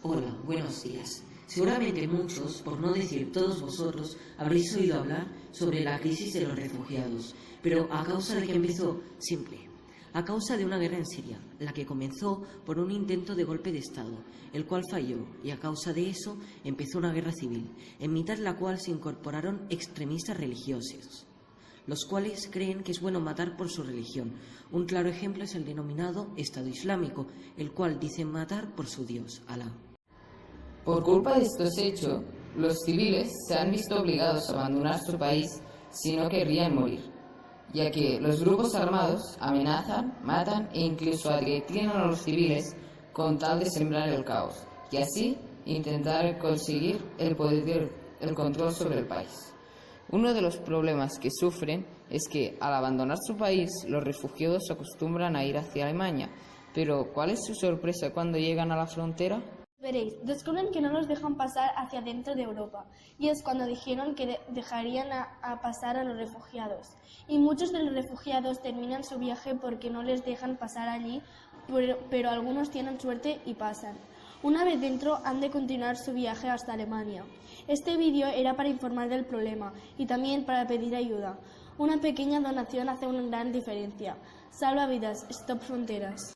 Hola, buenos días. Seguramente muchos, por no decir todos vosotros, habréis oído hablar sobre la crisis de los refugiados. Pero ¿a causa de qué empezó? Simple. A causa de una guerra en Siria, la que comenzó por un intento de golpe de Estado, el cual falló, y a causa de eso empezó una guerra civil, en mitad de la cual se incorporaron extremistas religiosos, los cuales creen que es bueno matar por su religión. Un claro ejemplo es el denominado Estado Islámico, el cual dicen matar por su Dios, Alá. Por culpa de estos hechos, los civiles se han visto obligados a abandonar su país si no querrían morir, ya que los grupos armados amenazan, matan e incluso adoctrinan a los civiles con tal de sembrar el caos y así intentar conseguir el control sobre el país. Uno de los problemas que sufren es que al abandonar su país los refugiados se acostumbran a ir hacia Alemania, pero ¿cuál es su sorpresa cuando llegan a la frontera? Veréis, descubren que no los dejan pasar hacia dentro de Europa, y es cuando dijeron que dejarían a pasar a los refugiados. Y muchos de los refugiados terminan su viaje porque no les dejan pasar allí, pero algunos tienen suerte y pasan. Una vez dentro han de continuar su viaje hasta Alemania. Este vídeo era para informar del problema y también para pedir ayuda. Una pequeña donación hace una gran diferencia. Salva vidas, Stop Fronteras.